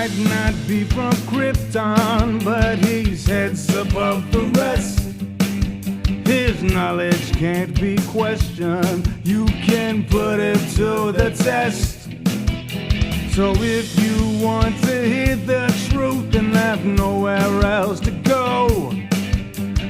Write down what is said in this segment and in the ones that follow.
might not be from Krypton, but he's heads above the rest. His knowledge can't be questioned. You can put it to the test. So if you want to hear the truth and have nowhere else to go,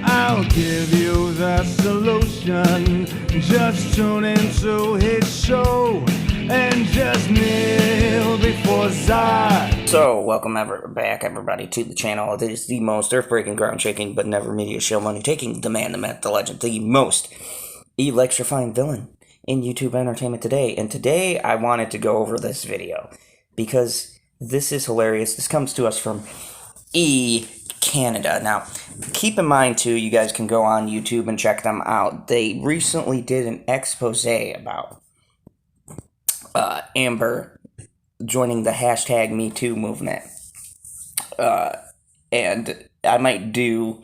I'll give you the solution. Just tune into his show and just kneel before Zod. So, welcome back, everybody, to the channel. It is the most earth-breaking, ground-shaking, but never media show money-taking, the man, the myth, the legend, the most electrifying villain in YouTube entertainment today. And today, I wanted to go over this video because this is hilarious. This comes to us from Canada. Now, keep in mind, too, you guys can go on YouTube and check them out. They recently did an expose about Amber joining the hashtag #MeToo movement. And I might do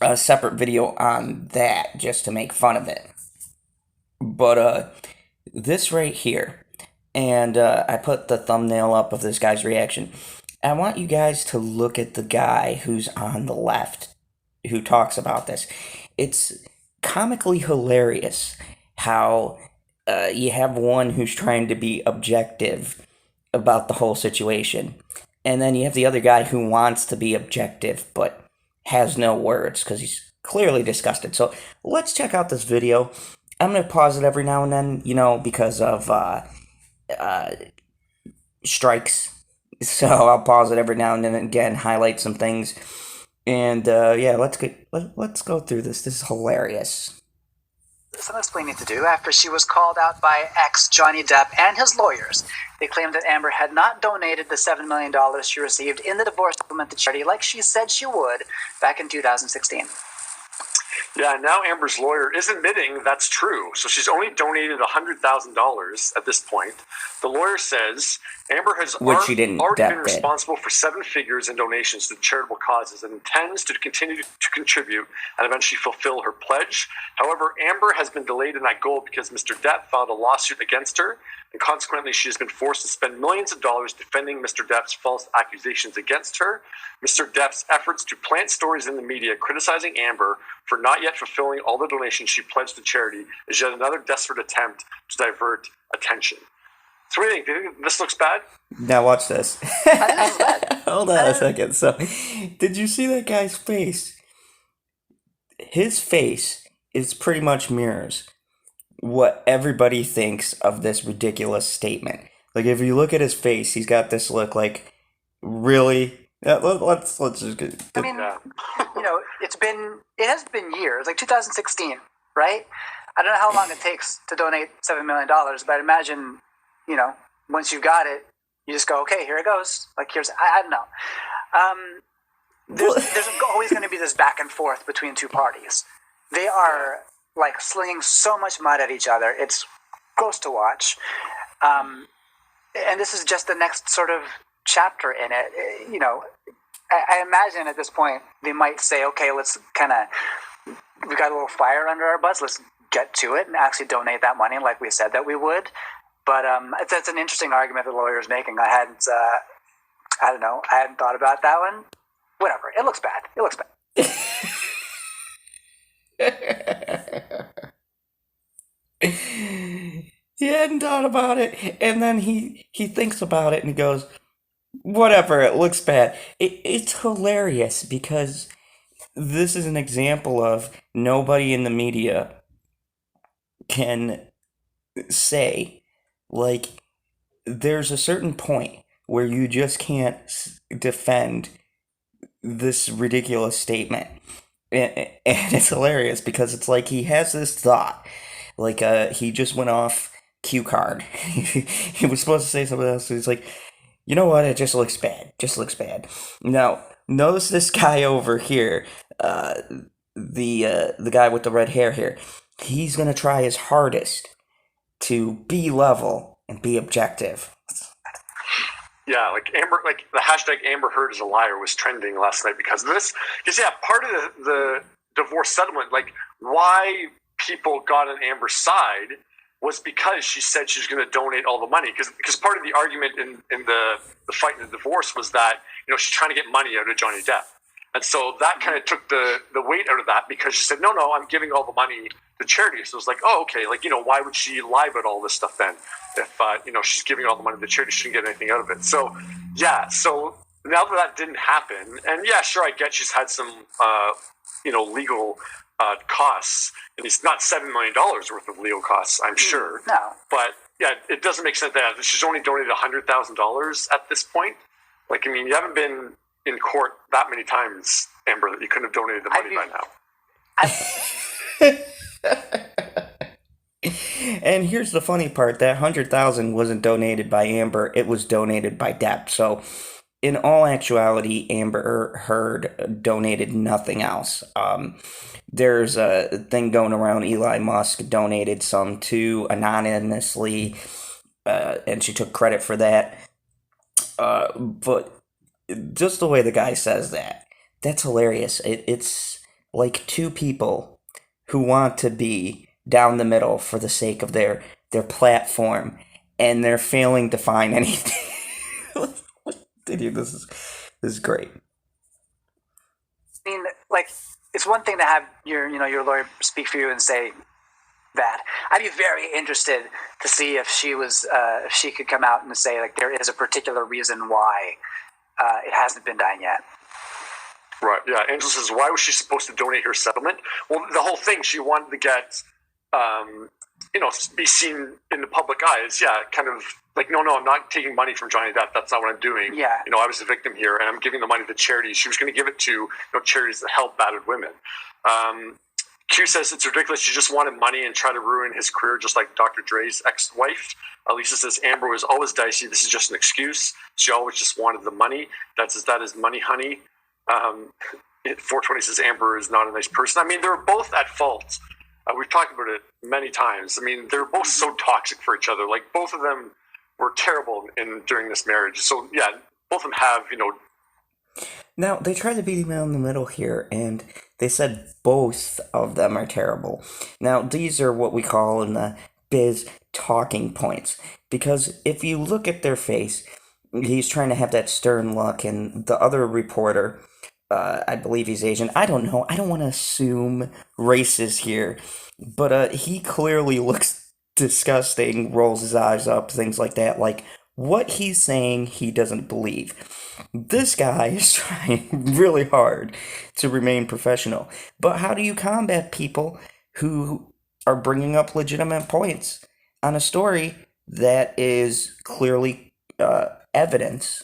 a separate video on that just to make fun of it. But this right here, and I put the thumbnail up of this guy's reaction. I want you guys to look at the guy who's on the left who talks about this. It's comically hilarious how you have one who's trying to be objective about the whole situation, and then you have the other guy who wants to be objective but has no words because he's clearly disgusted. So let's check out this video. I'm going to pause it every now and then, you know, because of strikes. So I'll pause it every now and then and again, highlight some things. And yeah, let's go through this. This is hilarious. Some explaining to do after she was called out by ex Johnny Depp and his lawyers. They claimed that Amber had not donated the $7 million she received in the divorce settlement to charity like she said she would back in 2016. Yeah, now Amber's lawyer is admitting that's true. So she's only donated $100,000 at this point. The lawyer says Amber has already been responsible for 7 figures in donations to charitable causes and intends to continue to contribute and eventually fulfill her pledge. However, Amber has been delayed in that goal because Mr. Depp filed a lawsuit against her, and consequently she has been forced to spend millions of dollars defending Mr. Depp's false accusations against her. Mr. Depp's efforts to plant stories in the media criticizing Amber for not yet fulfilling all the donations she pledged to charity is yet another desperate attempt to divert attention. So what do you think? Do you think this looks bad? Now watch this. Hold on a second. So, did you see that guy's face? His face is pretty much mirrors what everybody thinks of this ridiculous statement. Like, if you look at his face, he's got this look like, really? Let's just get... I mean, you know, it has been years, like 2016, right? I don't know how long it takes to donate $7 million, but I'd imagine, you know, once you've got it, you just go, okay, here it goes. Like, I don't know. There's always going to be this back and forth between two parties. They are, like, slinging so much mud at each other. It's gross to watch. And this is just the next sort of chapter in it. You know, I imagine at this point they might say, okay, let's we got a little fire under our butts, let's get to it and actually donate that money like we said that we would. But that's an interesting argument the lawyer is making. I don't know, I hadn't thought about that one. Whatever, it looks bad. He hadn't thought about it, and then he thinks about it and he goes, whatever, it looks bad. It's hilarious because this is an example of nobody in the media can say, like, there's a certain point where you just can't defend this ridiculous statement. And it's hilarious because it's like he has this thought, like he just went off cue card. He was supposed to say something else. So he's like, you know what? It just looks bad. Now, notice this guy over here, the guy with the red hair here. He's gonna try his hardest to be level and be objective. Yeah, like Amber, like the hashtag Amber Heard is a liar was trending last night because of this. Because yeah, part of the divorce settlement, like why people got on Amber's side was because she said she was going to donate all the money. Because part of the argument in the fight in the divorce was that, she's trying to get money out of Johnny Depp. And so that kind of took the weight out of that, because she said, no, I'm giving all the money to charity. So it was like, oh, okay, why would she lie about all this stuff then? If, she's giving all the money to charity, she didn't get anything out of it. So, yeah, so now that didn't happen, and yeah, sure, I get she's had some, legal costs, and it's not $7 million worth of legal costs, I'm sure. No. But, yeah, it doesn't make sense that she's only donated $100,000 at this point. You haven't been in court that many times, Amber, that you couldn't have donated the money by now. And here's the funny part: that $100,000 wasn't donated by Amber; it was donated by Depp. So, in all actuality, Amber Heard donated nothing else. There's a thing going around: Elon Musk donated some too anonymously, and she took credit for that. But just the way the guy says that's hilarious. It's like two people who want to be down the middle for the sake of their platform, and they're failing to find anything. Dude, this is great. It's one thing to have your lawyer speak for you and say that. I'd be very interested to see if if she could come out and say there is a particular reason why it hasn't been done yet. Right. Yeah. Angela says, why was she supposed to donate her settlement? Well, the whole thing, she wanted to get, be seen in the public eye. It's, kind of no, I'm not taking money from Johnny Depp. That's not what I'm doing. Yeah. I was a victim here, and I'm giving the money to charities. She was going to give it to charities that help battered women. Q says it's ridiculous. She just wanted money and tried to ruin his career, just like Dr. Dre's ex-wife. Lisa says Amber was always dicey. This is just an excuse. She always just wanted the money. That is money, honey. 420 says Amber is not a nice person. They're both at fault. We've talked about it many times. They're both so toxic for each other. Both of them were terrible during this marriage. So yeah, both of them have, Now, they tried to beat him out in the middle here, and they said both of them are terrible. Now, these are what we call in the biz talking points, because if you look at their face, he's trying to have that stern look, and the other reporter, I believe he's Asian. I don't know. I don't want to assume races here, but he clearly looks disgusting, rolls his eyes up, things like that. What he's saying, he doesn't believe. This guy is trying really hard to remain professional. But how do you combat people who are bringing up legitimate points on a story that is clearly evidence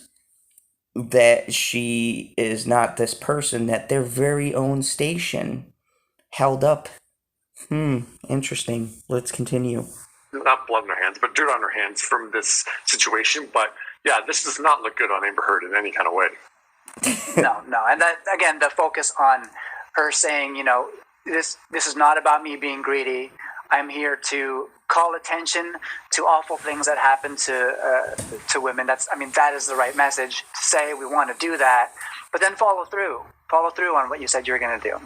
that she is not this person that their very own station held up? Interesting. Let's continue. Not blood on her hands, but dirt on her hands from this situation. But yeah, this does not look good on Amber Heard in any kind of way. No. And that, again, the focus on her saying, this is not about me being greedy. I'm here to call attention to awful things that happen to women. That is the right message to say. We want to do that, but then follow through on what you said you were going to do.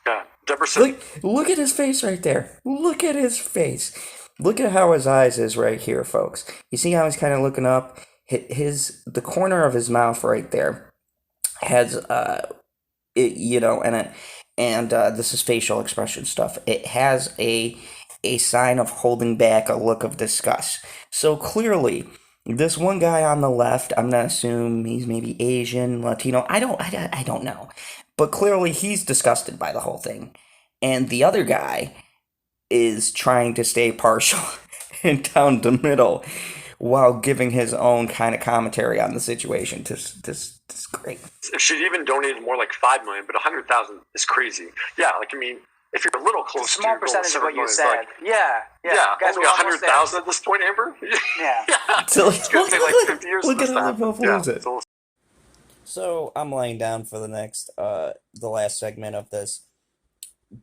Yeah, Deborah said, look at his face right there. Look at his face. Look at how his eyes is right here, folks. You see how he's kind of looking up? The corner of his mouth right there has and this is facial expression stuff. It has a sign of holding back, a look of disgust. So clearly, this one guy on the left, I'm gonna assume he's maybe Asian, Latino. I don't know, but clearly he's disgusted by the whole thing, and the other guy is trying to stay partial and down the middle while giving his own kind of commentary on the situation. This is great. She'd even donated more, like $5 million, but $100,000 is crazy. Yeah, if you're a little close, it's a small percentage of what you said. Yeah. Guys, only 100,000 at this point, Amber. Yeah. So it's gonna take like 50 years. Look at how they both lose it. So So I'm laying down for the next, the last segment of this,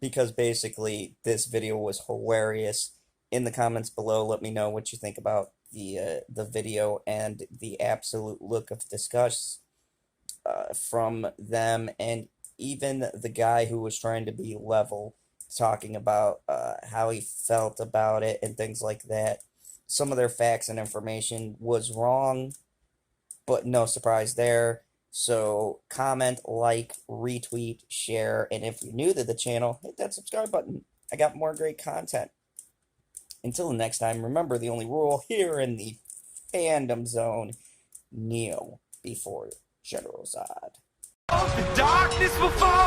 because basically this video was hilarious. In the comments below, let me know what you think about the video and the absolute look of disgust from them, and even the guy who was trying to be level talking about how he felt about it and things like that. Some of their facts and information was wrong, but no surprise there. So comment, like, retweet, share, and if you're new to the channel, hit that subscribe button. I got more great content. Until next time, remember the only rule here in the Fandom Zone: kneel before General Zod. The darkness will fall.